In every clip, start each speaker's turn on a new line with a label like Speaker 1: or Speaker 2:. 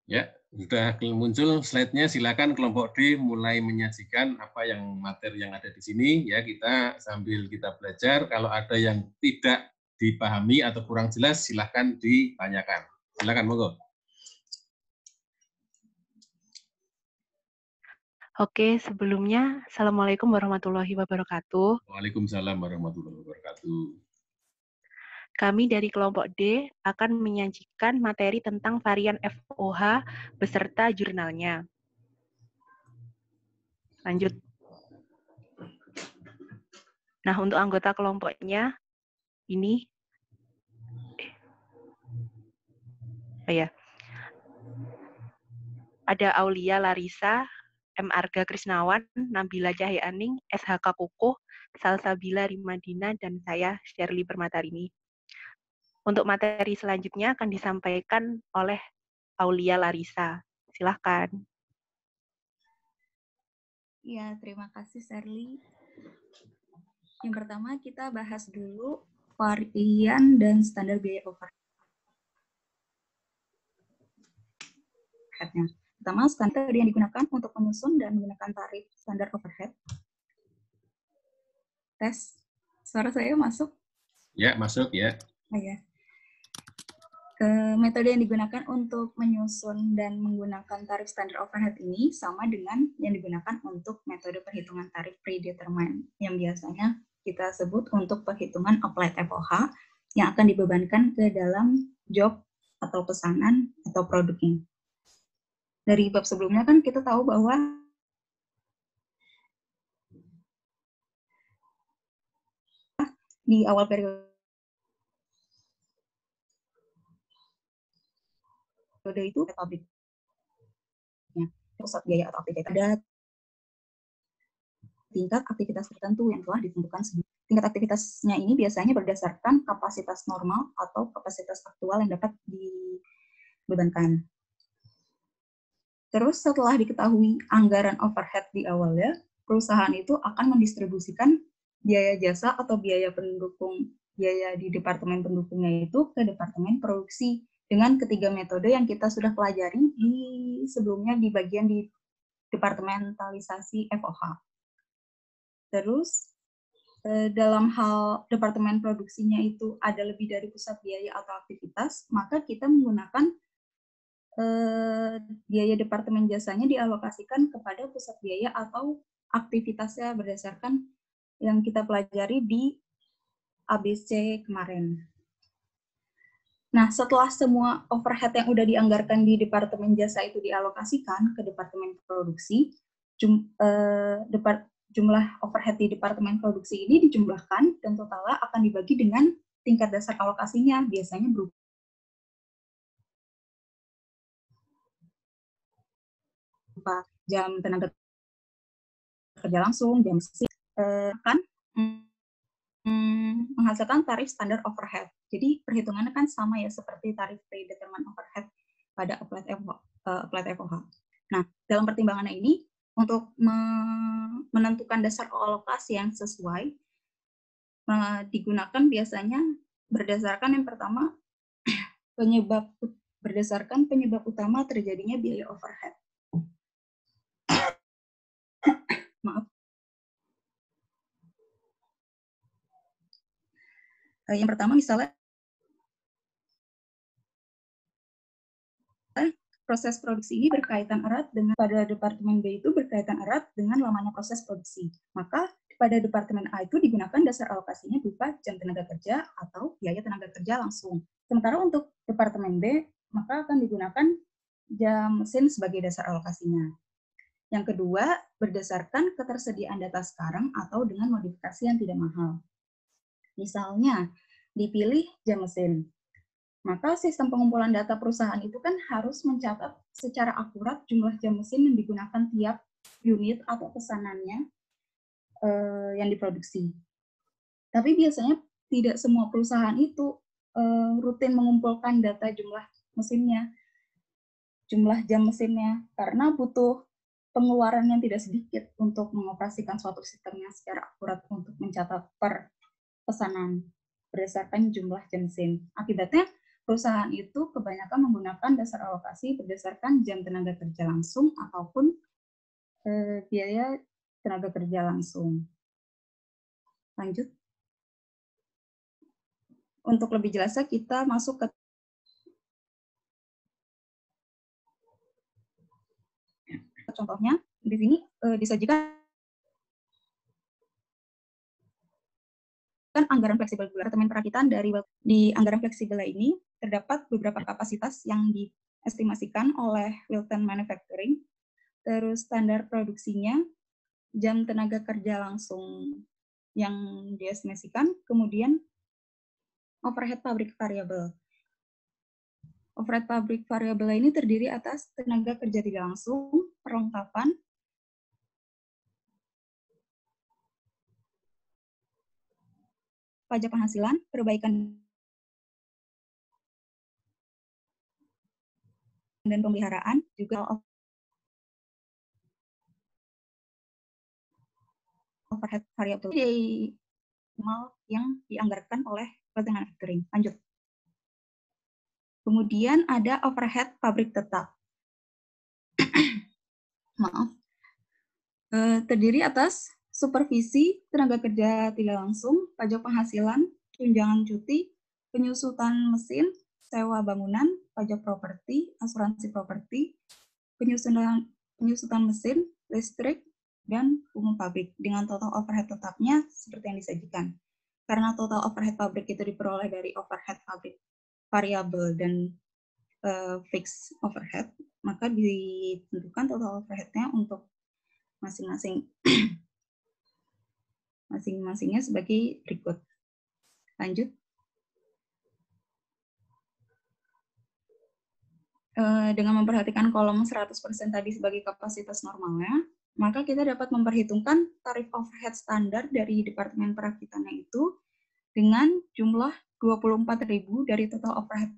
Speaker 1: Ya, sudah muncul slide-nya. Silakan kelompok D mulai menyajikan apa yang materi yang ada di sini. Ya, kita sambil kita belajar. Kalau ada yang tidak dipahami atau kurang jelas, silakan ditanyakan. Silakan, monggo.
Speaker 2: Oke, sebelumnya Assalamualaikum warahmatullahi wabarakatuh.
Speaker 1: Waalaikumsalam warahmatullahi wabarakatuh.
Speaker 2: Kami dari kelompok D akan menyajikan materi tentang varian FOH beserta jurnalnya. Lanjut. Nah, untuk anggota kelompoknya ini ada Aulia Larissa, M. Arga Krisnawan, Nabila Cahyaning, SHK Kukuh, Salsabila Rimadina, dan saya, Shirley Permatarini. Untuk materi selanjutnya akan disampaikan oleh Aulia Larissa. Silahkan.
Speaker 3: Ya, terima kasih Shirley. Yang pertama kita bahas dulu varian dan standar biaya overhead-nya. Pertama, standar yang digunakan untuk menyusun dan menggunakan tarif standar overhead. Tes, suara saya masuk?
Speaker 1: Ya, masuk ya.
Speaker 3: Oh, ya. Metode yang digunakan untuk menyusun dan menggunakan tarif standar overhead ini sama dengan yang digunakan untuk metode perhitungan tarif predetermined yang biasanya kita sebut untuk perhitungan applied FOH yang akan dibebankan ke dalam job atau pesanan atau produknya. Dari bab sebelumnya kan kita tahu bahwa di awal periode itu pabriknya, pusat biaya atau aktivitas, ada tingkat aktivitas tertentu yang telah ditentukan sebelumnya. Tingkat aktivitasnya ini biasanya berdasarkan kapasitas normal atau kapasitas aktual yang dapat dibebankan. Terus setelah diketahui anggaran overhead di awalnya, perusahaan itu akan mendistribusikan biaya jasa atau biaya pendukung, biaya di departemen pendukungnya itu ke departemen produksi dengan ketiga metode yang kita sudah pelajari di sebelumnya di bagian di departementalisasi FOH. Terus dalam hal departemen produksinya itu ada lebih dari pusat biaya atau aktivitas, maka kita menggunakan biaya departemen jasanya dialokasikan kepada pusat biaya atau aktivitasnya berdasarkan yang kita pelajari di ABC kemarin. Nah, setelah semua overhead yang udah dianggarkan di departemen jasa itu dialokasikan ke departemen produksi, jumlah overhead di departemen produksi ini dijumlahkan dan totalnya akan dibagi dengan tingkat dasar alokasinya, biasanya berupa jam tenaga kerja langsung, jam shift, kan menghasilkan tarif standar overhead. Jadi perhitungannya kan sama ya seperti tarif predetermined overhead pada applied FOH. Nah, dalam pertimbangannya ini untuk menentukan dasar alokasi yang sesuai digunakan biasanya berdasarkan yang pertama berdasarkan penyebab utama terjadinya biaya overhead. Maaf. Yang pertama misalnya proses produksi ini berkaitan erat dengan pada departemen B itu berkaitan erat dengan lamanya proses produksi. Maka pada departemen A itu digunakan dasar alokasinya berupa jam tenaga kerja atau biaya tenaga kerja langsung. Sementara untuk departemen B maka akan digunakan jam mesin sebagai dasar alokasinya. Yang kedua, berdasarkan ketersediaan data sekarang atau dengan modifikasi yang tidak mahal. Misalnya, dipilih jam mesin. Maka sistem pengumpulan data perusahaan itu kan harus mencatat secara akurat jumlah jam mesin yang digunakan tiap unit atau pesanannya yang diproduksi. Tapi biasanya tidak semua perusahaan itu rutin mengumpulkan data jumlah mesinnya, jumlah jam mesinnya, karena butuh pengeluaran yang tidak sedikit untuk mengoperasikan suatu sistemnya secara akurat untuk mencatat per pesanan berdasarkan jumlah jam mesin. Akibatnya perusahaan itu kebanyakan menggunakan dasar alokasi berdasarkan jam tenaga kerja langsung ataupun biaya tenaga kerja langsung. Lanjut. Untuk lebih jelasnya kita masuk ke contohnya. Di sini disajikan anggaran fleksibel bulan. Departemen Perakitan di anggaran fleksibel ini terdapat beberapa kapasitas yang diestimasikan oleh Wilton Manufacturing, terus standar produksinya, jam tenaga kerja langsung yang diestimasikan, kemudian overhead pabrik variabel. Overhead pabrik variabel ini terdiri atas tenaga kerja tidak langsung, perlengkapan, pajak penghasilan, perbaikan dan pemeliharaan, juga overhead variabel yang dianggarkan oleh Wilton Manufacturing. Lanjut. Kemudian ada overhead pabrik tetap. Maaf. Terdiri atas supervisi tenaga kerja tidak langsung, pajak penghasilan, tunjangan cuti, penyusutan mesin, sewa bangunan, pajak properti, asuransi properti, penyusutan mesin, listrik, dan umum pabrik dengan total overhead tetapnya seperti yang disajikan. Karena total overhead pabrik itu diperoleh dari overhead pabrik variabel dan fixed overhead, maka ditentukan total overhead-nya untuk masing-masingnya sebagai berikut. Lanjut. Dengan memperhatikan kolom 100% tadi sebagai kapasitas normalnya, maka kita dapat memperhitungkan tarif overhead standar dari Departemen Perakitannya itu dengan jumlah 24.000 dari total overhead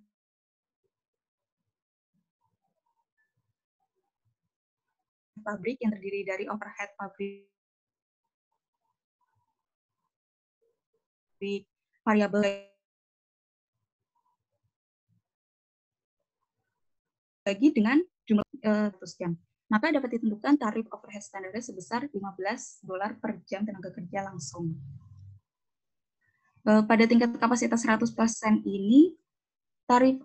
Speaker 3: pabrik yang terdiri dari overhead pabrik variabel lagi dengan jumlah sekian. Maka dapat ditentukan tarif overhead standarnya sebesar $15 per jam tenaga kerja langsung. Pada tingkat kapasitas 100% ini, tarif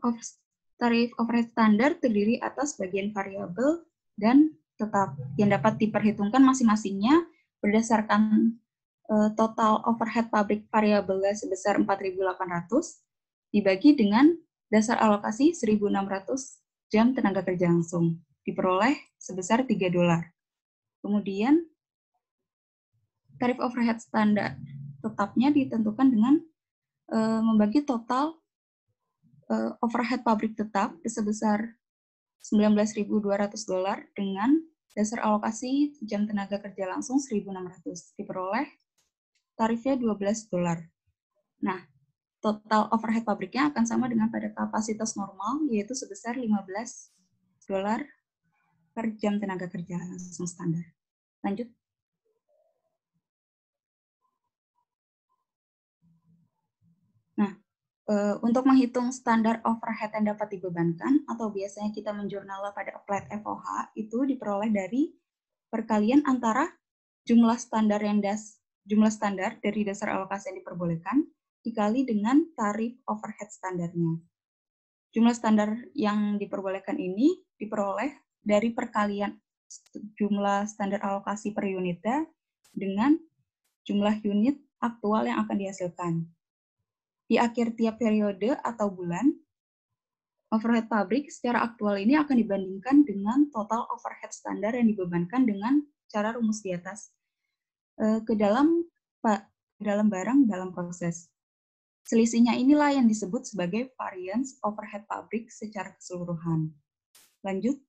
Speaker 3: overhead standar terdiri atas bagian variabel dan tetap yang dapat diperhitungkan masing-masingnya berdasarkan total overhead pabrik variabelnya sebesar 4.800 dibagi dengan dasar alokasi 1.600 jam tenaga kerja langsung diperoleh sebesar $3. Kemudian tarif overhead standar tetapnya ditentukan dengan membagi total overhead pabrik tetap sebesar $19.200 dengan dasar alokasi jam tenaga kerja langsung 1.600 diperoleh tarifnya $12. Nah, total overhead pabriknya akan sama dengan pada kapasitas normal, yaitu sebesar $15 per jam tenaga kerja langsung standar. Lanjut. Nah, untuk menghitung standar overhead yang dapat dibebankan, atau biasanya kita menjurnalnya pada applied FOH, itu diperoleh dari perkalian antara jumlah standar dari dasar alokasi yang diperbolehkan dikali dengan tarif overhead standarnya. Jumlah standar yang diperbolehkan ini diperoleh dari perkalian jumlah standar alokasi per unitnya dengan jumlah unit aktual yang akan dihasilkan. Di akhir tiap periode atau bulan, overhead pabrik secara aktual ini akan dibandingkan dengan total overhead standar yang dibebankan dengan cara rumus di atas ke dalam barang dalam proses. Selisihnya inilah yang disebut sebagai variance overhead pabrik secara keseluruhan. Lanjut.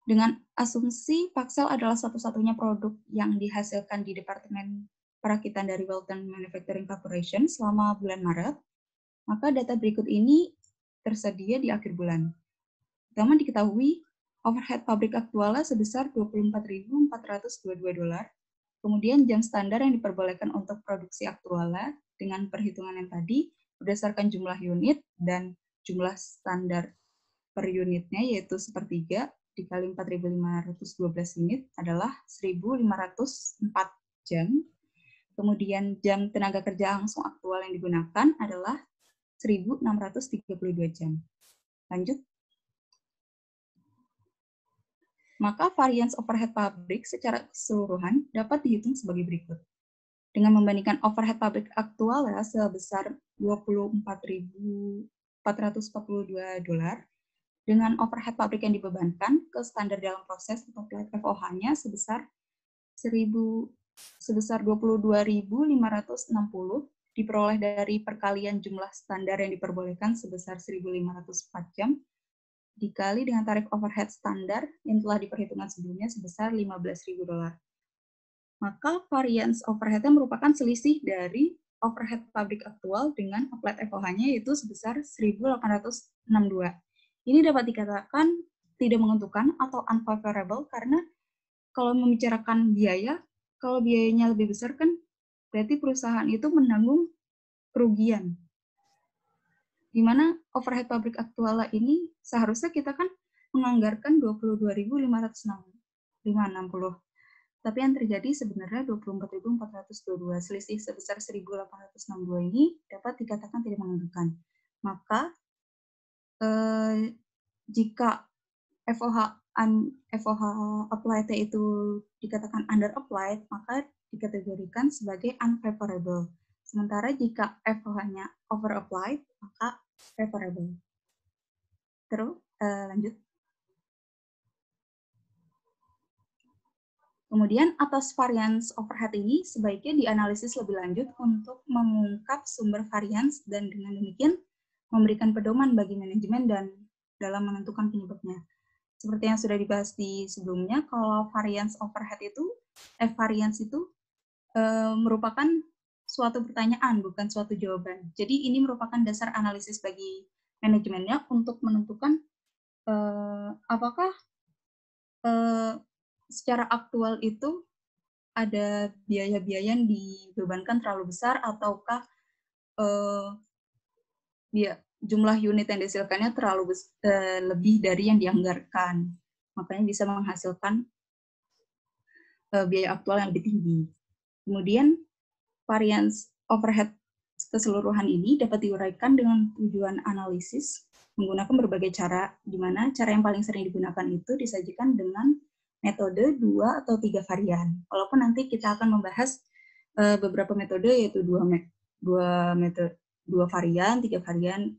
Speaker 3: Dengan asumsi Paxel adalah satu-satunya produk yang dihasilkan di Departemen Perakitan dari Wilton Manufacturing Corporation selama bulan Maret, maka data berikut ini tersedia di akhir bulan. Pertama diketahui overhead pabrik aktualnya sebesar $24.422. Kemudian jam standar yang diperbolehkan untuk produksi aktualnya dengan perhitungan yang tadi berdasarkan jumlah unit dan jumlah standar per unitnya yaitu 1/3 dikali 4.512 unit adalah 1.504 jam. Kemudian jam tenaga kerja langsung aktual yang digunakan adalah 1.632 jam. Lanjut. Maka variance overhead pabrik secara keseluruhan dapat dihitung sebagai berikut. Dengan membandingkan overhead pabrik aktual sebesar $24.442 dengan overhead pabrik yang dibebankan ke standar dalam proses atau flat FOH-nya sebesar 22.560 diperoleh dari perkalian jumlah standar yang diperbolehkan sebesar 1.504 jam dikali dengan tarif overhead standar yang telah diperhitungkan sebelumnya sebesar $15.000. Maka variance overhead-nya merupakan selisih dari overhead pabrik aktual dengan applied FOH-nya yaitu sebesar 1.862. Ini dapat dikatakan tidak menguntungkan atau unfavorable karena kalau membicarakan biaya, kalau biayanya lebih besar kan berarti perusahaan itu menanggung kerugian. Di mana overhead pabrik aktual ini seharusnya kita kan menganggarkan 22.560. Tapi yang terjadi sebenarnya 24.422. Selisih sebesar 1.862 ini dapat dikatakan tidak menguntungkan. Maka jika FOH applied itu dikatakan under applied, maka dikategorikan sebagai unfavorable. Sementara jika FOH-nya over applied, maka favorable. Terus, lanjut. Kemudian, atas variance overhead ini, sebaiknya dianalisis lebih lanjut untuk mengungkap sumber variance dan dengan demikian memberikan pedoman bagi manajemen dan dalam menentukan penyebabnya. Seperti yang sudah dibahas di sebelumnya, kalau variance overhead itu, variance itu merupakan suatu pertanyaan, bukan suatu jawaban. Jadi ini merupakan dasar analisis bagi manajemennya untuk menentukan apakah secara aktual itu ada biaya-biaya yang dibebankan terlalu besar ataukah jumlah unit yang dihasilkannya terlalu lebih dari yang dianggarkan. Makanya bisa menghasilkan biaya aktual yang lebih tinggi. Kemudian variance overhead keseluruhan ini dapat diuraikan dengan tujuan analisis menggunakan berbagai cara, di mana cara yang paling sering digunakan itu disajikan dengan metode 2 atau 3 varian. Walaupun nanti kita akan membahas beberapa metode, yaitu 2 varian, 3 varian,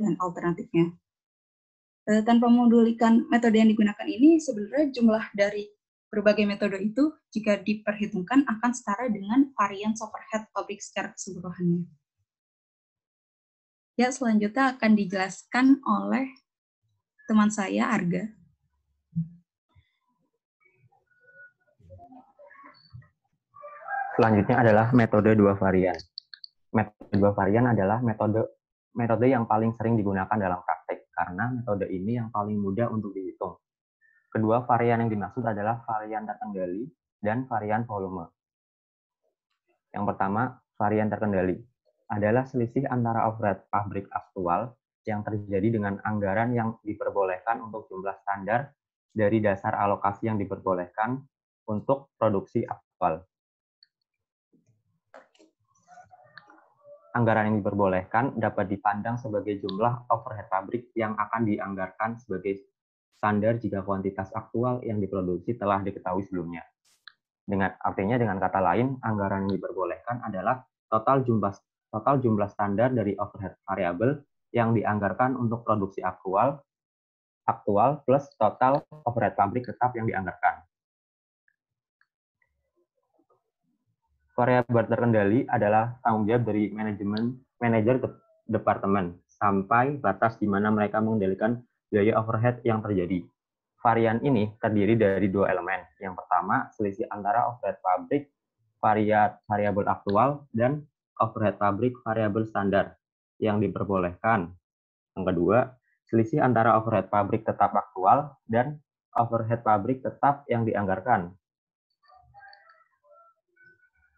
Speaker 3: dan alternatifnya. Tanpa memodulikan metode yang digunakan ini, sebenarnya jumlah dari berbagai metode itu jika diperhitungkan akan setara dengan variance overhead pabrik secara keseluruhannya. Ya, selanjutnya akan dijelaskan oleh teman saya, Arga.
Speaker 4: Selanjutnya adalah metode 2 varian. Metode 2 varian adalah metode yang paling sering digunakan dalam praktek, karena metode ini yang paling mudah untuk dihitung. Kedua varian yang dimaksud adalah varian terkendali dan varian volume. Yang pertama, varian terkendali adalah selisih antara overhead pabrik aktual yang terjadi dengan anggaran yang diperbolehkan untuk jumlah standar dari dasar alokasi yang diperbolehkan untuk produksi aktual. Anggaran yang diperbolehkan dapat dipandang sebagai jumlah overhead pabrik yang akan dianggarkan sebagai standar jika kuantitas aktual yang diproduksi telah diketahui sebelumnya. Artinya dengan kata lain, anggaran yang diperbolehkan adalah total jumlah standar dari overhead variabel yang dianggarkan untuk produksi aktual plus total overhead pabrik tetap yang dianggarkan. Variabel terkendali adalah tanggung jawab dari manajer departemen sampai batas di mana mereka mengendalikan biaya overhead yang terjadi. Varian ini terdiri dari 2 elemen. Yang pertama, selisih antara overhead pabrik variabel aktual dan overhead pabrik variabel standar yang diperbolehkan. Yang kedua, selisih antara overhead pabrik tetap aktual dan overhead pabrik tetap yang dianggarkan.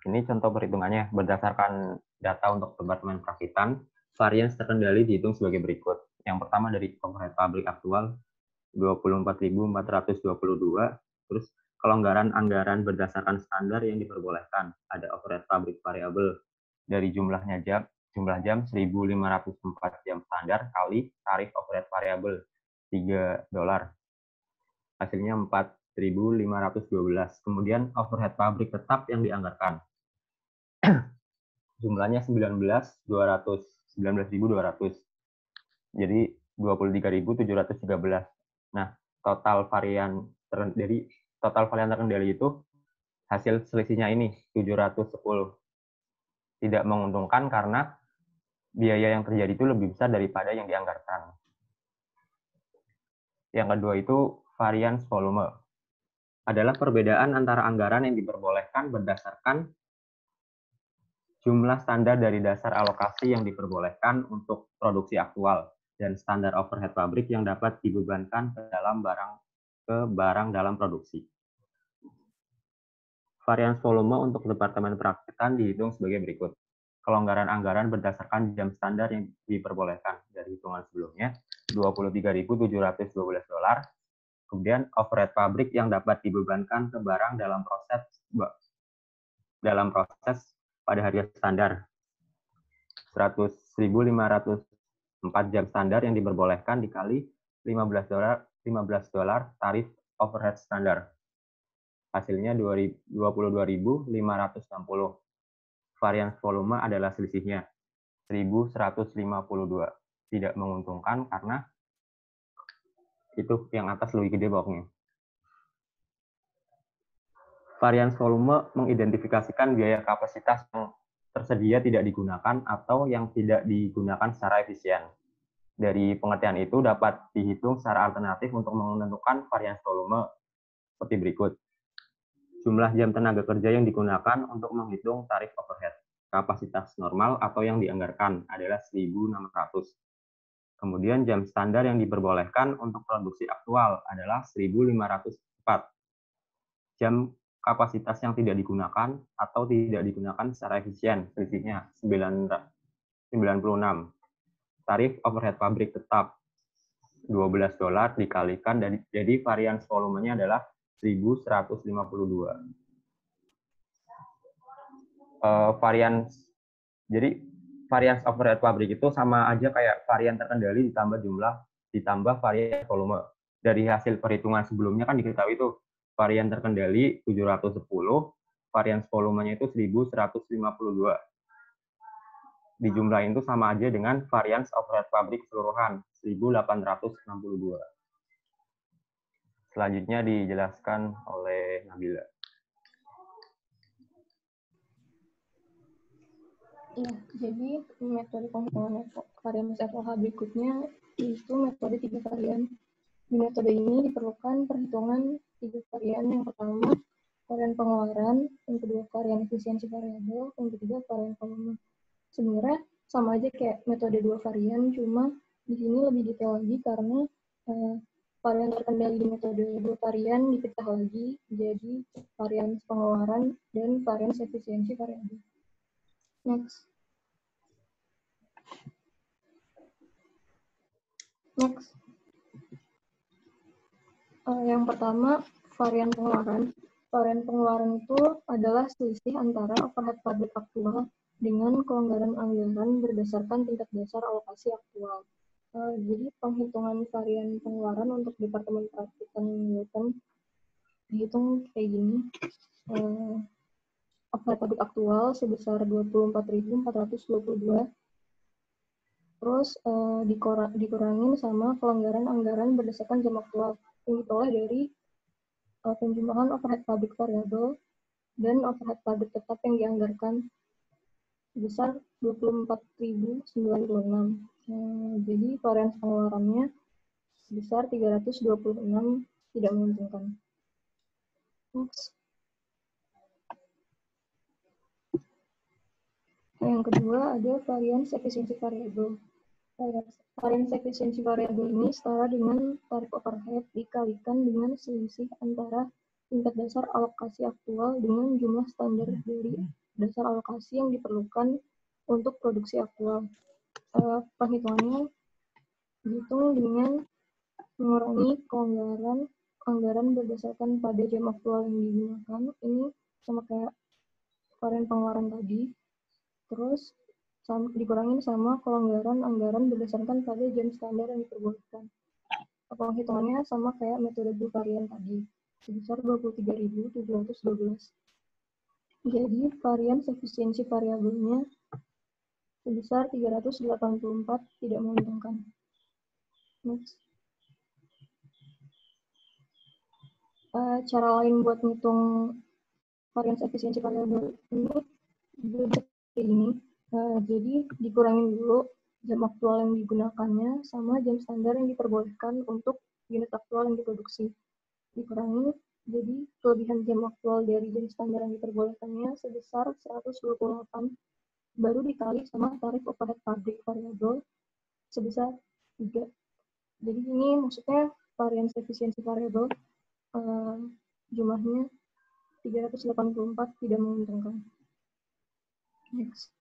Speaker 4: Ini contoh perhitungannya berdasarkan data untuk Departemen Perakitan, varians terkendali dihitung sebagai berikut. Yang pertama dari overhead pabrik aktual 24.422, terus kelonggaran anggaran berdasarkan standar yang diperbolehkan. Ada overhead pabrik variabel dari jumlah jam 1.504 jam standar kali tarif overhead variabel $3. Hasilnya 4.512. Kemudian overhead pabrik tetap yang dianggarkan. Jumlahnya 19.200. Jadi 23.713. Nah, total varian terkendali itu hasil selisihnya ini 710. Tidak menguntungkan karena biaya yang terjadi itu lebih besar daripada yang dianggarkan. Yang kedua itu varians volume. Adalah perbedaan antara anggaran yang diperbolehkan berdasarkan jumlah standar dari dasar alokasi yang diperbolehkan untuk produksi aktual dan standar overhead pabrik yang dapat dibebankan ke barang dalam produksi. Varians volume untuk Departemen Perakitan dihitung sebagai berikut. Kelonggaran anggaran berdasarkan jam standar yang diperbolehkan dari hitungan sebelumnya $23.712. Kemudian overhead pabrik yang dapat dibebankan ke barang dalam proses pada harga standar 100.504 jam standar yang diperbolehkan dikali $15 tarif overhead standar. Hasilnya 22.560. Varians volume adalah selisihnya 1.152. Tidak menguntungkan karena itu yang atas lebih gede bawahnya. Varians volume mengidentifikasikan biaya kapasitas yang tersedia tidak digunakan atau yang tidak digunakan secara efisien. Dari pengertian itu dapat dihitung secara alternatif untuk menentukan varians volume seperti berikut. Jumlah jam tenaga kerja yang digunakan untuk menghitung tarif overhead. Kapasitas normal atau yang dianggarkan adalah 1.600. Kemudian jam standar yang diperbolehkan untuk produksi aktual adalah 1.504. Jam kapasitas yang tidak digunakan atau tidak digunakan secara efisien, selisihnya 96. Tarif overhead pabrik tetap $12 dikalikan jadi varians volumenya adalah 1.152. Varians overhead pabrik itu sama aja kayak varian terkendali ditambah varian volume. Dari hasil perhitungan sebelumnya kan diketahui itu varian terkendali 710, varians volumenya itu 1.152. Dijumlahin itu sama aja dengan varians overhead pabrik keseluruhan 1.862. Selanjutnya dijelaskan oleh Nabila.
Speaker 5: Ya, jadi metode penghitungan varians FOH berikutnya itu metode 3 varian. Di metode ini diperlukan perhitungan 3 varian. Yang pertama, varian pengeluaran, yang kedua varian efisiensi variabel, yang ketiga varian volume. Sebenarnya sama aja kayak metode 2 varian, cuma di sini lebih detail lagi karena varian terkendali di metode 2 varian dipecah lagi jadi varian pengeluaran dan varian efisiensi variabel. Next. Yang pertama, varian pengeluaran. Varian pengeluaran itu adalah selisih antara overhead pabrik aktual dengan kelonggaran anggaran berdasarkan tingkat dasar alokasi aktual. Jadi penghitungan varian pengeluaran untuk Departemen Perakitan Milton dihitung kayak gini. Overhead pabrik aktual sebesar 24.422. Terus dikurangin sama kelonggaran anggaran berdasarkan jam aktual yang diperoleh dari penjumlahan overhead pabrik variabel dan overhead pabrik tetap yang dianggarkan sebesar 24.096. Jadi varians pengeluarannya sebesar 326, tidak menguntungkan. Next. Yang kedua ada varians efisiensi variabel. Varians efisiensi variabel ini setara dengan tarif overhead dikalikan dengan selisih antara tingkat dasar alokasi aktual dengan jumlah standar dari dasar alokasi yang diperlukan untuk produksi aktual. Penghitungannya dihitung dengan mengurangi anggaran berdasarkan pada jam aktual yang digunakan. Ini sama kayak varian pengeluaran tadi. Terus dikurangin sama kelonggaran anggaran berdasarkan pada jam standar yang diperbolehkan. Penghitungannya sama kayak metode varian tadi, sebesar 23.712. Jadi varian efisiensi variabelnya sebesar 384 tidak menguntungkan. Next. Cara lain buat ngitung varian efisiensi variabel ini, jadi dikurangin dulu jam aktual yang digunakannya sama jam standar yang diperbolehkan untuk unit aktual yang diproduksi. Dikurangin, jadi kelebihan jam aktual dari jam standar yang diperbolehkannya sebesar 128, baru dikali sama tarif overhead pabrik variabel sebesar 3. Jadi ini maksudnya varian efisiensi variabel jumlahnya 384 tidak menguntungkan. Next.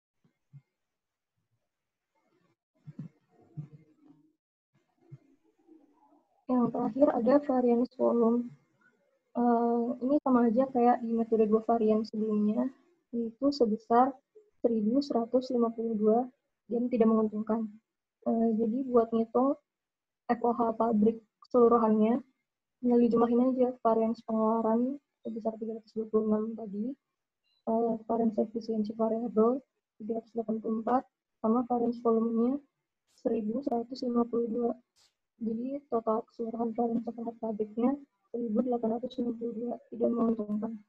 Speaker 5: Yang terakhir ada variance volume. Ini sama aja kayak di metode 2 varian sebelumnya, yaitu sebesar 1.152 dan tidak menguntungkan. Jadi buat ngitung FOH pabrik keseluruhannya, tinggal dijumlahin aja varians pengeluaran sebesar 326 tadi, varians efisiensi variabel 384, sama varians volumenya 1.152. Jadi total keseluruhan varians overhead pabriknya 1.892, tidak menguntungkan.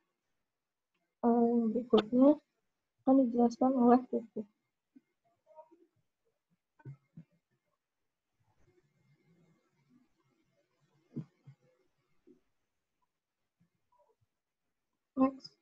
Speaker 5: Berikutnya akan dijelaskan oleh Pupuk. Next.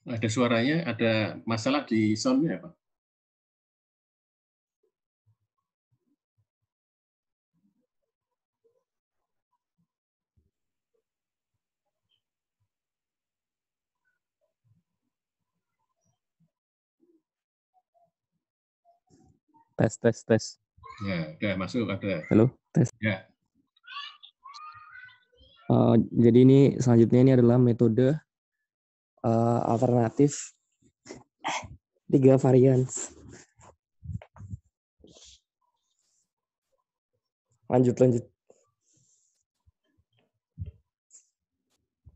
Speaker 1: Ada suaranya, ada masalah di sound-nya, Pak?
Speaker 6: Tes.
Speaker 1: Ya, udah masuk, ada.
Speaker 6: Halo, tes.
Speaker 1: Ya.
Speaker 6: Jadi ini selanjutnya ini adalah metode
Speaker 7: alternatif 3 varians. Lanjut.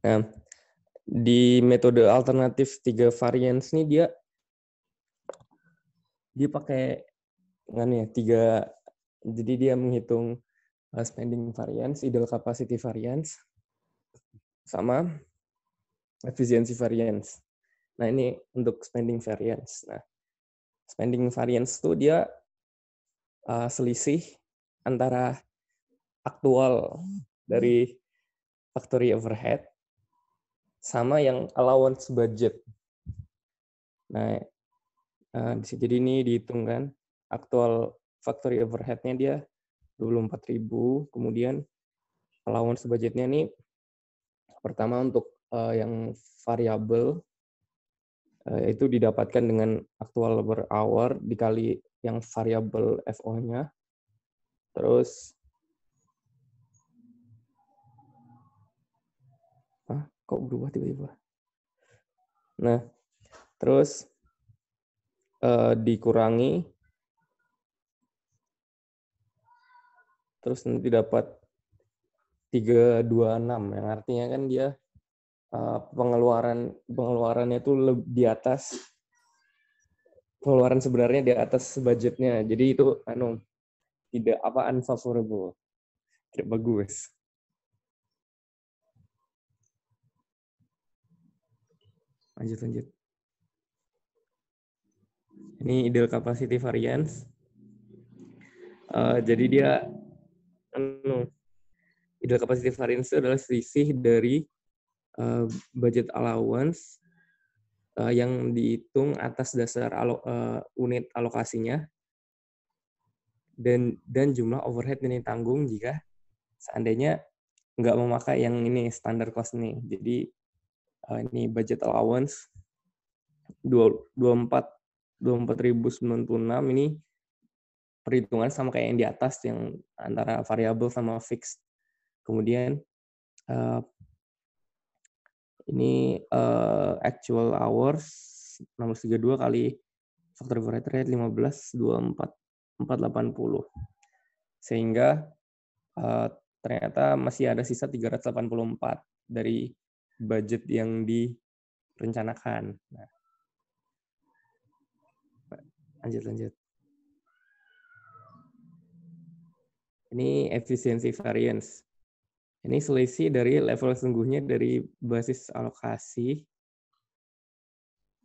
Speaker 7: Nah, di metode alternatif 3 varians ini dia pakai jadi dia menghitung spending variance, ideal capacity variance, sama efficiency variance. Nah, ini untuk spending variance. Nah, spending variance itu dia selisih antara aktual dari factory overhead sama yang allowance budget. Nah, jadi ini dihitung kan, aktual factory overhead-nya dia 24.000, kemudian allowance budgetnya nih pertama untuk yang variabel itu didapatkan dengan aktual per hour dikali yang variabel FO-nya. Terus kok berubah tiba-tiba? Nah, terus dikurangi, terus nanti dapat 326, yang artinya kan dia pengeluarannya itu di atas, pengeluaran sebenarnya di atas budgetnya. Jadi itu tidak unfavorable, tidak bagus. Lanjut. Ini ideal capacity variance. Jadi dia ideal capacity variance itu adalah selisih dari budget allowance yang dihitung atas dasar unit alokasinya dan jumlah overhead yang ditanggung jika seandainya nggak memakai yang ini standar cost nih. Jadi ini budget allowance 24.096 ini perhitungan sama kayak yang di atas, yang antara variabel sama fixed. Kemudian ini actual hours 632 kali factory overhead rate 15.24.480. Sehingga ternyata masih ada sisa 384 dari budget yang direncanakan. Nah, lanjut. Ini efficiency variance. Ini selisih dari level sesungguhnya dari basis alokasi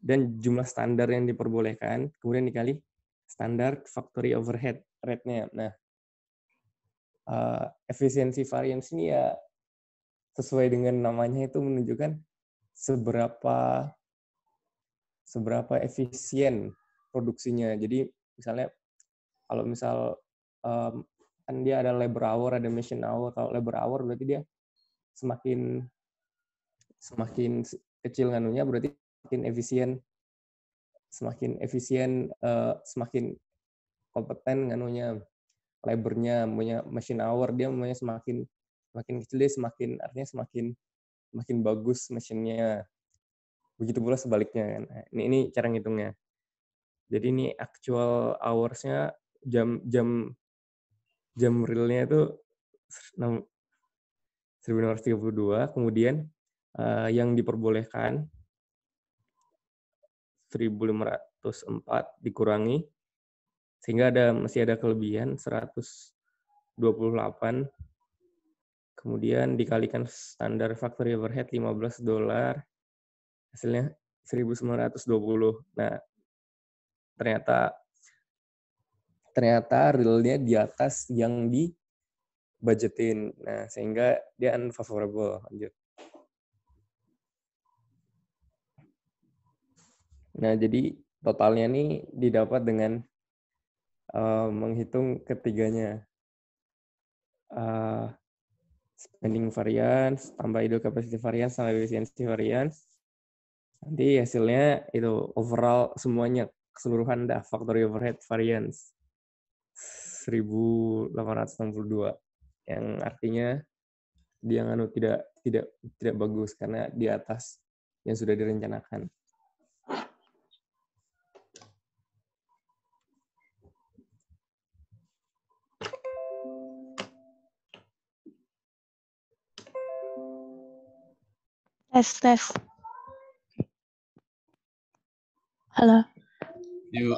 Speaker 7: dan jumlah standar yang diperbolehkan, kemudian dikali standar factory overhead rate-nya. Nah, efficiency variance ini ya sesuai dengan namanya itu menunjukkan seberapa efisien produksinya. Jadi misalnya kalau kan dia ada labor hour, ada machine hour. Kalau labor hour berarti dia semakin kecil nganunya berarti semakin efisien, semakin kompeten nganunya, labornya. Punya machine hour dia semakin kecil, dia artinya semakin bagus mesinnya. Begitu pula sebaliknya kan. Ini cara ngitungnya. Jadi ini actual hours-nya jam realnya itu 1932, kemudian yang diperbolehkan 1.504 dikurangi sehingga masih ada kelebihan 128, kemudian dikalikan standar factory overhead $15, hasilnya 1.920. Nah, ternyata realnya di atas yang budgetin. Nah, sehingga dia unfavorable. Lanjut. Nah, jadi totalnya nih didapat dengan menghitung ketiganya. Spending variance, tambah ideal capacity variance, sama efficiency variance. Nanti hasilnya itu overall semuanya, keseluruhan factory overhead variance 1.862. Yang artinya dia tidak bagus karena di atas yang sudah direncanakan.
Speaker 8: Tes. Halo.
Speaker 1: Yuk.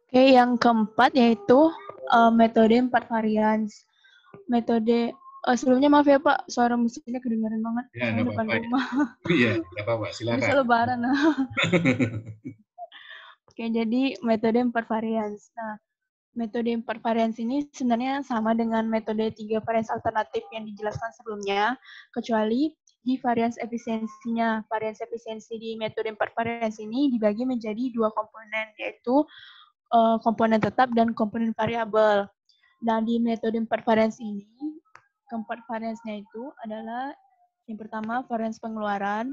Speaker 8: Oke, yang keempat yaitu metode 4 varians. Metode sebelumnya maaf ya Pak, suara musiknya kedengaran banget
Speaker 1: Ya,
Speaker 8: di depan rumah.
Speaker 1: Iya, nggak apa-apa, silakan.
Speaker 8: Bisa lebaran. Oke, jadi metode 4 varians. Nah, metode 4 varians ini sebenarnya sama dengan metode 3 varians alternatif yang dijelaskan sebelumnya, kecuali di varians efisiensinya. Varians efisiensi di metode 4 varians ini dibagi menjadi 2 komponen, yaitu komponen tetap dan komponen variabel. Nah, di metode 4 varians ini, keempat variansnya itu adalah yang pertama varians pengeluaran,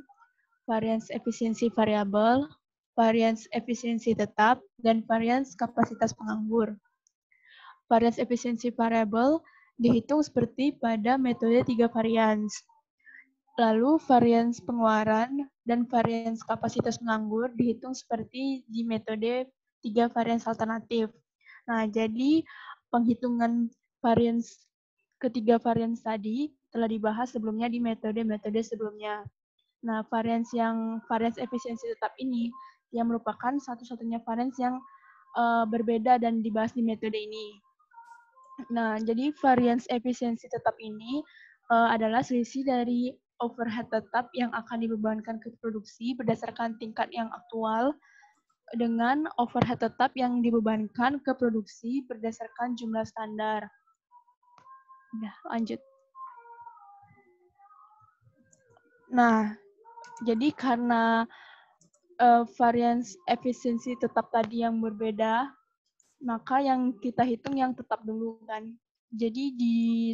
Speaker 8: varians efisiensi variabel, varians efisiensi tetap, dan varians kapasitas penganggur. Varians efisiensi variabel dihitung seperti pada metode 3 varians. Lalu varians pengeluaran dan varians kapasitas penganggur dihitung seperti di metode 3 varians alternatif. Nah, jadi penghitungan varians ketiga varians tadi telah dibahas sebelumnya di metode-metode sebelumnya. Nah, varians efisiensi tetap ini yang merupakan satu-satunya varians yang berbeda dan dibahas di metode ini. Nah, jadi varians efisiensi tetap ini adalah selisih dari overhead tetap yang akan dibebankan ke produksi berdasarkan tingkat yang aktual dengan overhead tetap yang dibebankan ke produksi berdasarkan jumlah standar. Udah, lanjut. Nah, jadi karena varians efisiensi tetap tadi yang berbeda, maka yang kita hitung yang tetap dulu kan. Jadi di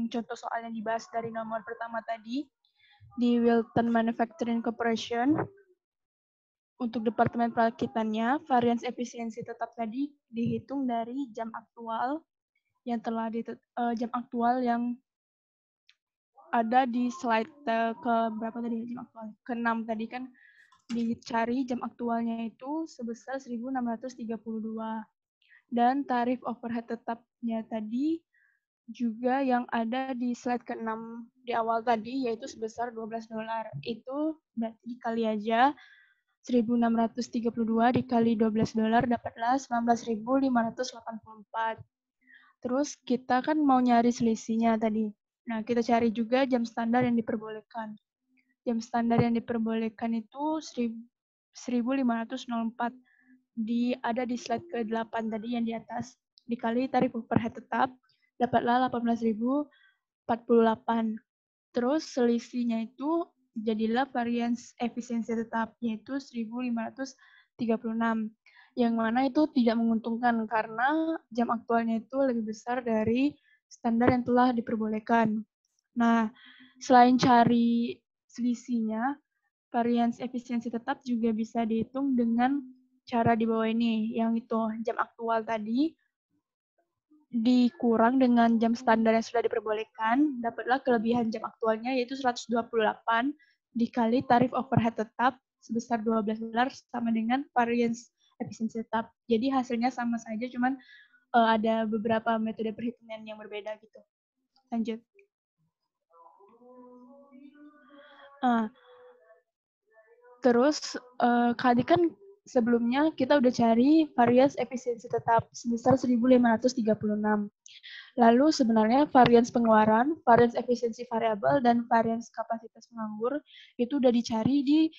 Speaker 8: contoh soal yang dibahas dari nomor pertama tadi, di Wilton Manufacturing Corporation, untuk departemen perakitannya, varians efisiensi tetap tadi dihitung dari jam aktual yang jam aktual yang ada di slide ke berapa tadi jam aktual? Ke-6 tadi kan dicari jam aktualnya itu sebesar 1.632. Dan tarif overhead tetapnya tadi juga yang ada di slide ke-6 di awal tadi, yaitu sebesar $12. Itu berarti dikali aja 1.632 dikali $12 dapatlah 19.584. Terus kita kan mau nyari selisihnya tadi. Nah, kita cari juga jam standar yang diperbolehkan. Jam standar yang diperbolehkan itu 1.504. Ada di slide ke-8 tadi yang di atas. Dikali tarif overhead tetap, dapatlah 18.048. Terus selisihnya itu jadilah varians efisiensi tetap, yaitu 1.536. Yang mana itu tidak menguntungkan karena jam aktualnya itu lebih besar dari standar yang telah diperbolehkan. Nah, selain cari selisihnya, varians efisiensi tetap juga bisa dihitung dengan cara di bawah ini, yang itu jam aktual tadi dikurang dengan jam standar yang sudah diperbolehkan, dapatlah kelebihan jam aktualnya yaitu 128 dikali tarif overhead tetap sebesar $12 sama dengan varians efisiensi tetap. Jadi hasilnya sama saja, cuman ada beberapa metode perhitungan yang berbeda gitu. Lanjut. Terus tadi kan sebelumnya kita udah cari varians efisiensi tetap sebesar 1.536. Lalu sebenarnya varians pengeluaran, varians efisiensi variabel, dan varians kapasitas penganggur itu udah dicari di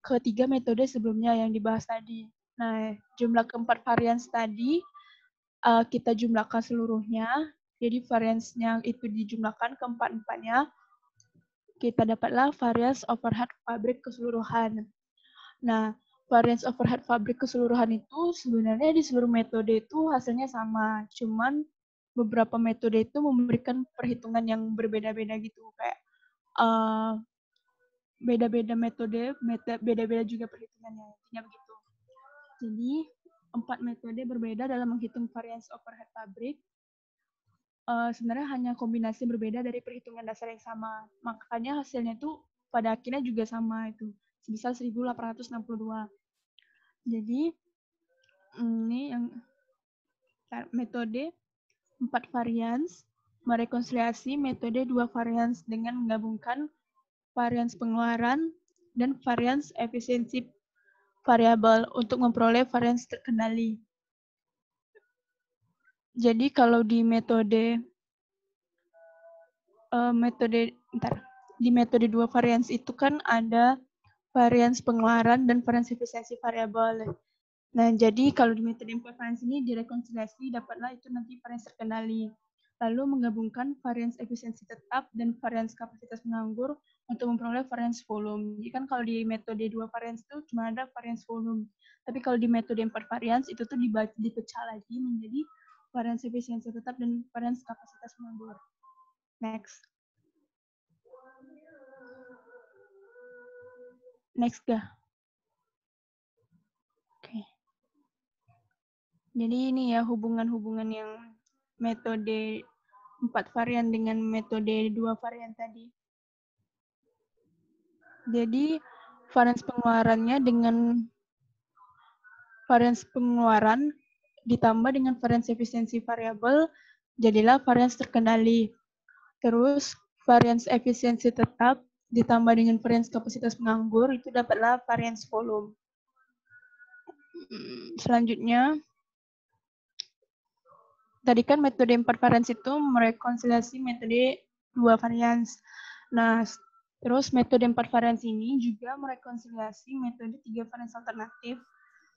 Speaker 8: ketiga metode sebelumnya yang dibahas tadi. Nah, jumlah keempat varians tadi kita jumlahkan seluruhnya. Jadi variansnya itu dijumlahkan keempat-empatnya. Kita dapatlah varians overhead pabrik keseluruhan. Nah, varians overhead pabrik keseluruhan itu sebenarnya di seluruh metode itu hasilnya sama. Cuman beberapa metode itu memberikan perhitungan yang berbeda-beda gitu. Kayak beda-beda metode, beda-beda juga perhitungannya. Intinya begitu. Jadi, 4 metode berbeda dalam menghitung varians overhead pabrik. Sebenarnya hanya kombinasi berbeda dari perhitungan dasar yang sama. Makanya hasilnya itu pada akhirnya juga sama itu, sebesar 1.862. Jadi ini yang metode 4 varians merekonsiliasi metode 2 varians dengan menggabungkan varians pengeluaran dan varians efisiensi variabel untuk memperoleh varians terkendali. Jadi kalau di metode di metode 2 varians itu kan ada varians pengeluaran dan varians efisiensi variabel. Nah, jadi kalau di metode 4 varians ini direkonsiliasi dapatlah itu nanti varians terkendali. Lalu menggabungkan varians efisiensi tetap dan varians kapasitas penganggur untuk memperoleh varians volume. Jadi kan kalau di metode 2 varians itu cuma ada varians volume. Tapi kalau di metode 4 varians itu tuh dipecah lagi menjadi varians efisiensi tetap dan varians kapasitas penganggur. Next. Next dah. Oke. Jadi ini ya hubungan-hubungan yang metode 4 varian dengan metode 2 varian tadi. Jadi varians pengeluarannya dengan varians pengeluaran ditambah dengan varians efisiensi variabel jadilah varians terkendali. Terus varians efisiensi tetap ditambah dengan varians kapasitas penganggur itu dapatlah varians volume. Selanjutnya tadi kan metode 4 varians itu merekonsiliasi metode 2 varians. Nah, terus metode 4 varians ini juga merekonsiliasi metode 3 varians alternatif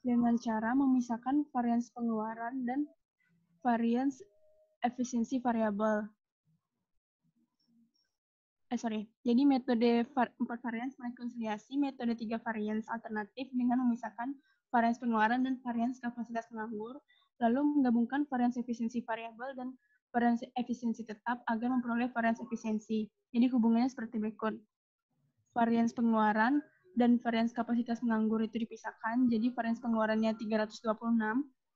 Speaker 8: dengan cara memisahkan varians pengeluaran dan varians efisiensi variabel. Jadi metode 4 varians merekonsiliasi metode 3 varians alternatif dengan memisahkan varians pengeluaran dan varians kapasitas penganggur, lalu menggabungkan varians efisiensi variabel dan varians efisiensi tetap agar memperoleh varians efisiensi. Jadi hubungannya seperti berikut. Varians pengeluaran dan varians kapasitas penganggur itu dipisahkan, jadi varians pengeluarannya 326,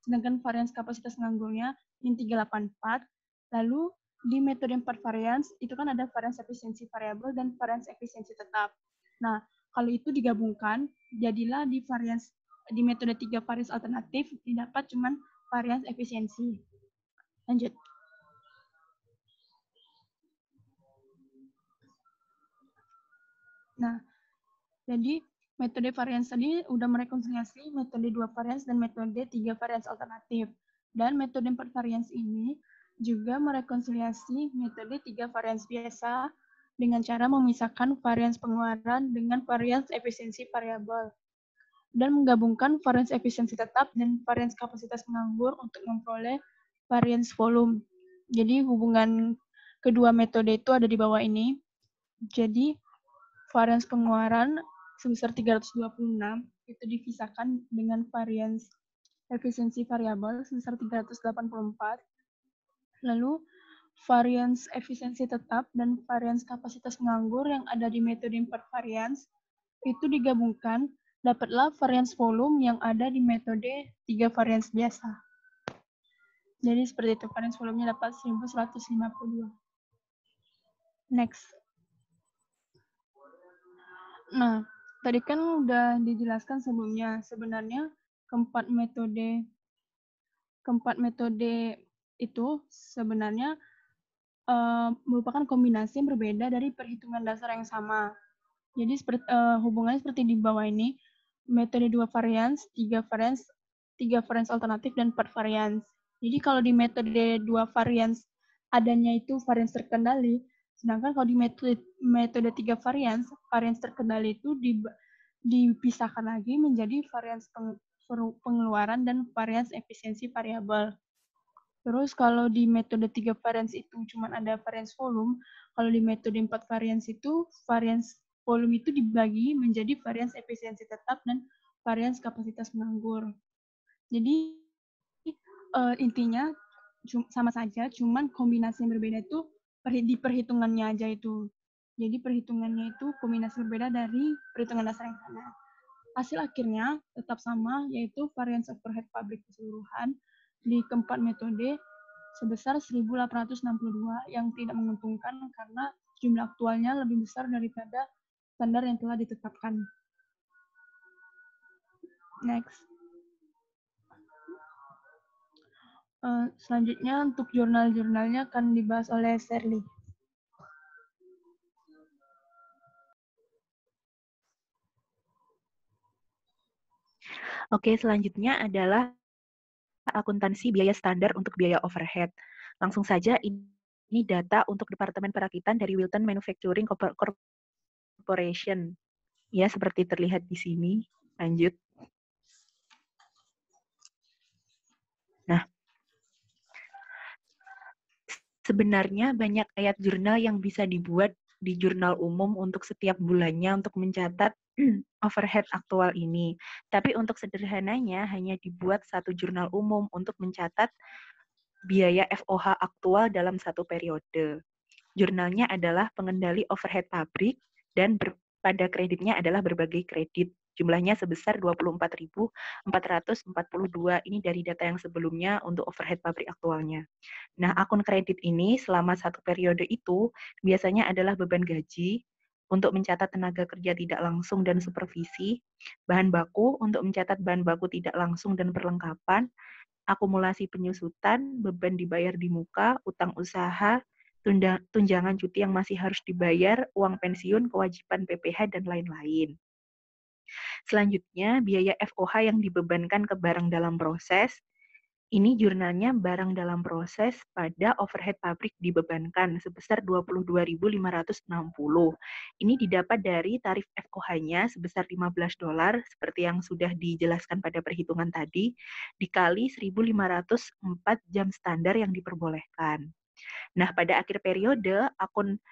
Speaker 8: sedangkan varians kapasitas penganggurnya yang 384. Lalu di metode 4 varians itu kan ada varians efisiensi variabel dan varians efisiensi tetap. Nah, kalau itu digabungkan, jadilah di metode 3 varians alternatif didapat cuman varians efisiensi. Lanjut. Nah, jadi metode varians tadi udah merekonsiliasi metode 2 varians dan metode 3 varians alternatif. Dan metode 4 varians ini juga merekonsiliasi metode 3 varians biasa dengan cara memisahkan varians pengeluaran dengan varians efisiensi variabel dan menggabungkan varians efisiensi tetap dan varians kapasitas penganggur untuk memperoleh varians volume. Jadi hubungan kedua metode itu ada di bawah ini. Jadi varians pengeluaran sebesar 326 itu dipisahkan dengan varians efisiensi variabel sebesar 384. Lalu varians efisiensi tetap dan varians kapasitas penganggur yang ada di metode 4 varians itu digabungkan, dapatlah varians volume yang ada di metode 3 varians biasa. Jadi seperti itu, varians volumenya dapat 1152. Next. Nah, tadi kan udah dijelaskan sebelumnya, sebenarnya keempat metode itu sebenarnya merupakan kombinasi yang berbeda dari perhitungan dasar yang sama. Jadi hubungannya seperti di bawah ini, metode 2 varians, 3 varians alternatif, dan 4 varians. Jadi kalau di metode 2 varians adanya itu varians terkendali, sedangkan kalau di metode 3 varians terkendali itu dipisahkan lagi menjadi varians pengeluaran dan varians efisiensi variabel. Terus kalau di metode 3 varians itu cuma ada varians volume, kalau di metode 4 varians itu varians volume itu dibagi menjadi varians efisiensi tetap dan varians kapasitas penganggur. Jadi intinya sama saja, cuman kombinasi yang berbeda itu di perhitungannya aja itu. Jadi perhitungannya itu kombinasi berbeda dari perhitungan dasar yang sama. Hasil akhirnya tetap sama, yaitu varians overhead pabrik keseluruhan di keempat metode sebesar 1.862 yang tidak menguntungkan karena jumlah aktualnya lebih besar daripada standar yang telah ditetapkan. Next. Selanjutnya untuk jurnal-jurnalnya akan dibahas oleh Shirley.
Speaker 2: Oke, selanjutnya adalah akuntansi biaya standar untuk biaya overhead. Langsung saja, ini data untuk Departemen Perakitan dari Wilton Manufacturing Corporation. Ya, seperti terlihat di sini. Lanjut. Nah, sebenarnya banyak ayat jurnal yang bisa dibuat di jurnal umum untuk setiap bulannya untuk mencatat overhead aktual ini. Tapi untuk sederhananya hanya dibuat satu jurnal umum untuk mencatat biaya FOH aktual dalam satu periode. Jurnalnya adalah pengendali overhead pabrik dan pada kreditnya adalah berbagai kredit. Jumlahnya sebesar 24.442. Ini dari data yang sebelumnya untuk overhead pabrik aktualnya. Nah, akun kredit ini selama satu periode itu biasanya adalah beban gaji untuk mencatat tenaga kerja tidak langsung dan supervisi, bahan baku untuk mencatat bahan baku tidak langsung dan perlengkapan, akumulasi penyusutan, beban dibayar di muka, utang usaha, tunjangan cuti yang masih harus dibayar, uang pensiun, kewajiban PPh, dan lain-lain. Selanjutnya, biaya FOH yang dibebankan ke barang dalam proses. Ini jurnalnya barang dalam proses pada overhead pabrik dibebankan sebesar 22.560. Ini didapat dari tarif FOH-nya sebesar $15 seperti yang sudah dijelaskan pada perhitungan tadi, dikali 1.504 jam standar yang diperbolehkan. Nah, pada akhir periode, akun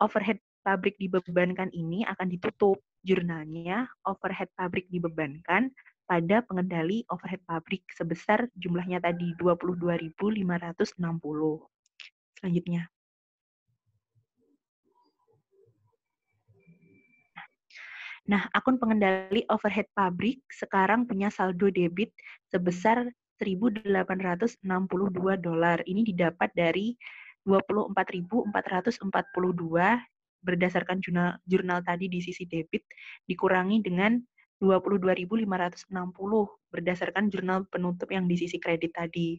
Speaker 2: overhead pabrik dibebankan ini akan ditutup. Jurnalnya overhead pabrik dibebankan pada pengendali overhead pabrik sebesar jumlahnya tadi 22.560. Selanjutnya. Nah, akun pengendali overhead pabrik sekarang punya saldo debit sebesar $1.862. Ini didapat dari 24.442 berdasarkan jurnal tadi di sisi debit dikurangi dengan 22.560 berdasarkan jurnal penutup yang di sisi kredit tadi.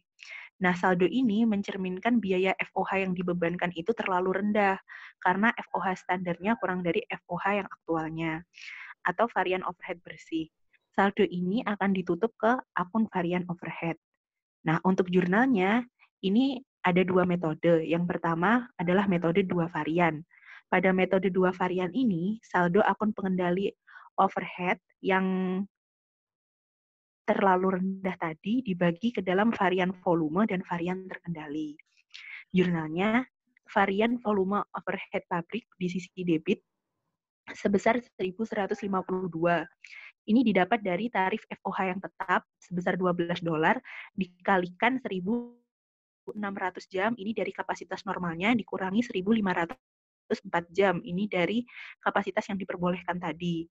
Speaker 2: Nah, saldo ini mencerminkan biaya FOH yang dibebankan itu terlalu rendah karena FOH standarnya kurang dari FOH yang aktualnya atau varian overhead bersih. Saldo ini akan ditutup ke akun varian overhead. Nah, untuk jurnalnya ini ada dua metode. Yang pertama adalah metode dua varian. Pada metode dua varian ini, saldo akun pengendali overhead yang terlalu rendah tadi dibagi ke dalam varian volume dan varian terkendali. Jurnalnya, varian volume overhead pabrik di sisi debit sebesar 1.152. Ini didapat dari tarif FOH yang tetap sebesar $12 dikalikan 1.600 jam, ini dari kapasitas normalnya dikurangi 1.504 jam, ini dari kapasitas yang diperbolehkan tadi.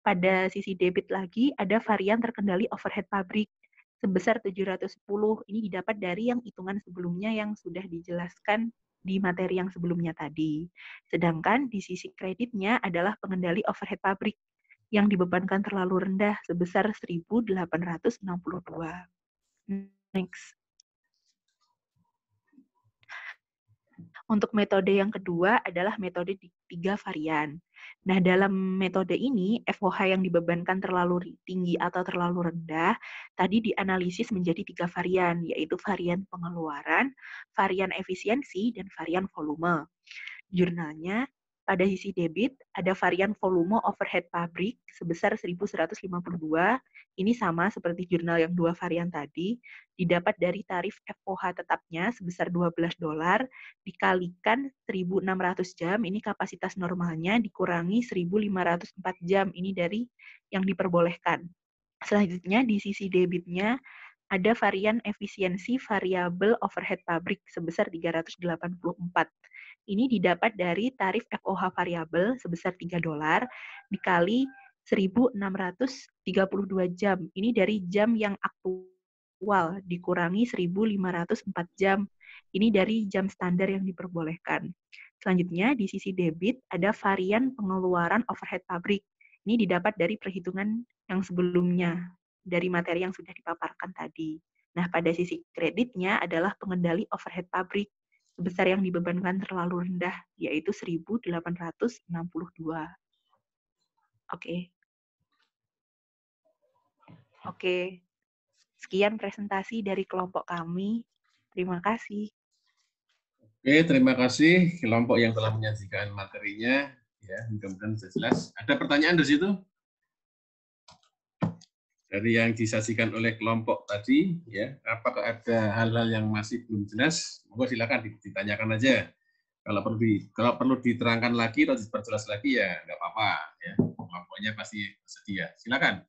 Speaker 2: Pada sisi debit lagi, ada varian terkendali overhead pabrik sebesar 710. Ini didapat dari yang hitungan sebelumnya yang sudah dijelaskan di materi yang sebelumnya tadi. Sedangkan di sisi kreditnya adalah pengendali overhead pabrik yang dibebankan terlalu rendah sebesar 1.862. Next. Untuk metode yang kedua adalah metode tiga varian. Nah, dalam metode ini, FOH yang dibebankan terlalu tinggi atau terlalu rendah, tadi dianalisis menjadi tiga varian, yaitu varian pengeluaran, varian efisiensi, dan varian volume. Jurnalnya, pada sisi debit, ada varian volume overhead pabrik sebesar 1.152. Ini sama seperti jurnal yang dua varian tadi, didapat dari tarif FOH tetapnya sebesar $12, dikalikan 1.600 jam, ini kapasitas normalnya, dikurangi 1.504 jam, ini dari yang diperbolehkan. Selanjutnya, di sisi debitnya, ada varian efisiensi variabel overhead pabrik sebesar 384. Ini didapat dari tarif FOH variabel sebesar $3 dikali 1.632 jam. Ini dari jam yang aktual aktual dikurangi 1.504 jam. Ini dari jam standar yang diperbolehkan. Selanjutnya, di sisi debit ada varian pengeluaran overhead pabrik. Ini didapat dari perhitungan yang sebelumnya, dari materi yang sudah dipaparkan tadi. Nah, pada sisi kreditnya adalah pengendali overhead pabrik sebesar yang dibebankan terlalu rendah, yaitu 1.862. Oke. Oke. Sekian presentasi dari kelompok kami. Terima kasih.
Speaker 1: Oke, terima kasih kelompok yang telah menyajikan materinya. Ya, mudah-mudahan sudah jelas. Ada pertanyaan di situ? Dari yang disajikan oleh kelompok tadi, ya, apakah ada hal-hal yang masih belum jelas? Monggo silakan ditanyakan aja. Kalau perlu diterangkan lagi atau diperjelas lagi ya nggak apa-apa. Ya, kelompoknya pasti bersedia. Silakan.